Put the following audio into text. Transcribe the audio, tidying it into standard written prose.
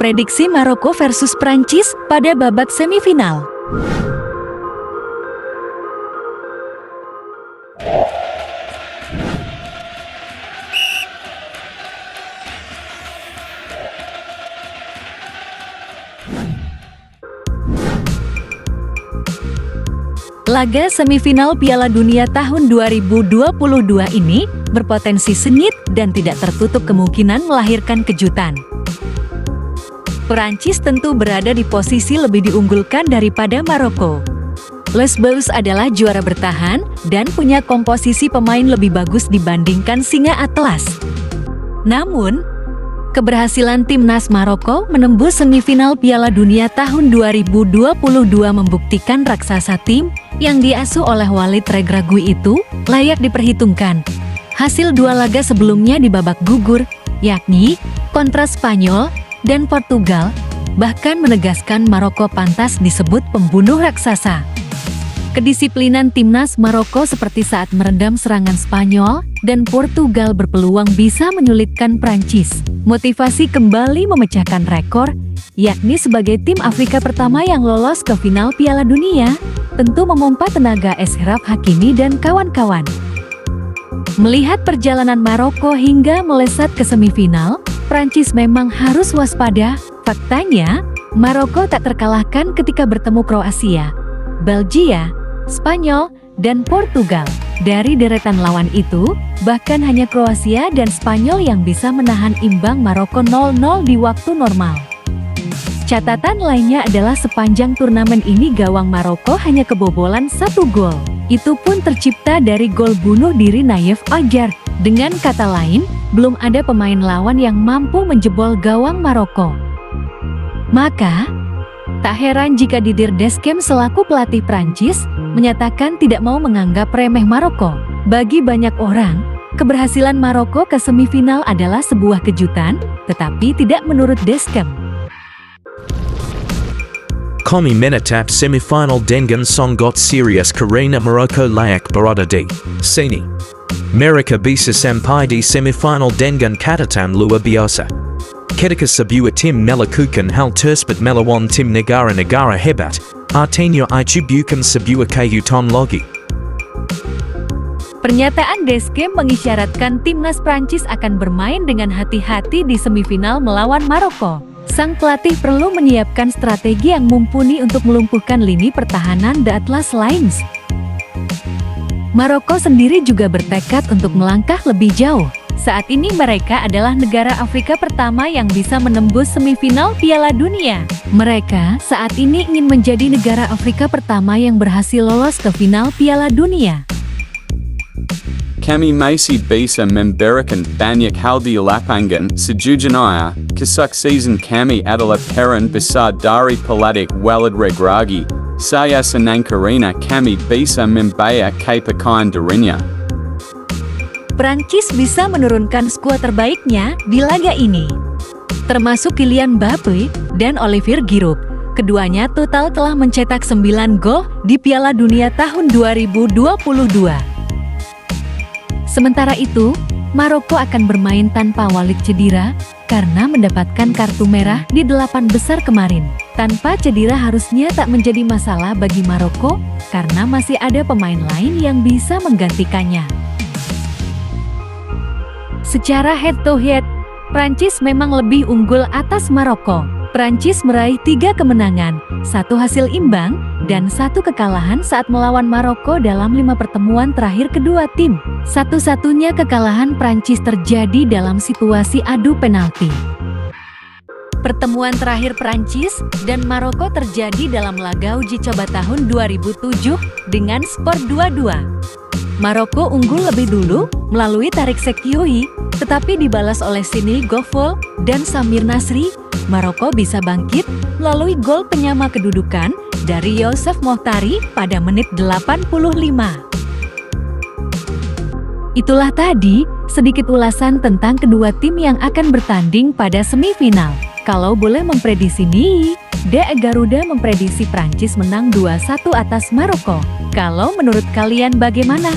Prediksi Maroko versus Prancis pada babak semifinal. Laga semifinal Piala Dunia tahun 2022 ini berpotensi sengit dan tidak tertutup kemungkinan melahirkan kejutan. Perancis tentu berada di posisi lebih diunggulkan daripada Maroko. Les Bleus adalah juara bertahan dan punya komposisi pemain lebih bagus dibandingkan Singa Atlas. Namun, keberhasilan timnas Maroko menembus semifinal Piala Dunia tahun 2022 membuktikan raksasa tim yang diasuh oleh Walid Regragui itu layak diperhitungkan. Hasil dua laga sebelumnya di babak gugur, yakni kontra Spanyol dan Portugal, bahkan menegaskan Maroko pantas disebut pembunuh raksasa. Kedisiplinan timnas Maroko seperti saat meredam serangan Spanyol dan Portugal berpeluang bisa menyulitkan Prancis. Motivasi kembali memecahkan rekor, yakni sebagai tim Afrika pertama yang lolos ke final Piala Dunia, tentu memompa tenaga Achraf Hakimi dan kawan-kawan. Melihat perjalanan Maroko hingga melesat ke semifinal, Prancis memang harus waspada. Faktanya, Maroko tak terkalahkan ketika bertemu Kroasia, Belgia, Spanyol, dan Portugal. Dari deretan lawan itu, bahkan hanya Kroasia dan Spanyol yang bisa menahan imbang Maroko 0-0 di waktu normal. Catatan lainnya adalah sepanjang turnamen ini gawang Maroko hanya kebobolan 1 gol. Itu pun tercipta dari gol bunuh diri Nayef Ajar. Dengan kata lain, belum ada pemain lawan yang mampu menjebol gawang Maroko. Maka, tak heran jika Didier Deschamps selaku pelatih Prancis menyatakan tidak mau menganggap remeh Maroko. Bagi banyak orang, keberhasilan Maroko ke semifinal adalah sebuah kejutan, tetapi tidak menurut Deschamps. Kami menetap semifinal dengan sangat serius karena Maroko layak berada di sini. Mereka bisa sampai di semifinal dengan catatan luar biasa. Ketika sebuah tim melakukan hal tersebut melawan tim negara-negara hebat, artinya itu bukan sebuah kejutan lagi. Pernyataan Deschamps mengisyaratkan timnas Prancis akan bermain dengan hati-hati di semifinal melawan Maroko. Sang pelatih perlu menyiapkan strategi yang mumpuni untuk melumpuhkan lini pertahanan The Atlas Lions. Maroko sendiri juga bertekad untuk melangkah lebih jauh. Saat ini mereka adalah negara Afrika pertama yang bisa menembus semifinal Piala Dunia. Mereka saat ini ingin menjadi negara Afrika pertama yang berhasil lolos ke final Piala Dunia. Kami masih bisa memberikan banyak hal di lapangan sejujurnya, kesuksesan kami adalah peran besar dari pelatih Walid Regragui. Saya senang karena kami bisa membayar kepercayaan dirinya. Prancis bisa menurunkan skuad terbaiknya di laga ini, termasuk Kylian Mbappe dan Olivier Giroud. Keduanya total telah mencetak 9 gol di Piala Dunia tahun 2022. Sementara itu, Maroko akan bermain tanpa Walid cedera karena mendapatkan kartu merah di 8 besar kemarin. Tanpa cedera harusnya tak menjadi masalah bagi Maroko karena masih ada pemain lain yang bisa menggantikannya. Secara head-to-head, Prancis memang lebih unggul atas Maroko. Prancis meraih 3 kemenangan, 1 hasil imbang, dan 1 kekalahan saat melawan Maroko dalam 5 pertemuan terakhir kedua tim. Satu-satunya kekalahan Prancis terjadi dalam situasi adu penalti. Pertemuan terakhir Prancis dan Maroko terjadi dalam laga uji coba tahun 2007 dengan skor 2-2. Maroko unggul lebih dulu melalui Tarik Sekioui, tetapi dibalas oleh Sini Gofol dan Samir Nasri. Maroko bisa bangkit melalui gol penyama kedudukan dari Youssef Mohtari pada menit 85. Itulah tadi sedikit ulasan tentang kedua tim yang akan bertanding pada semifinal. Kalau boleh memprediksi nih, Garuda memprediksi Prancis menang 2-1 atas Maroko. Kalau menurut kalian bagaimana?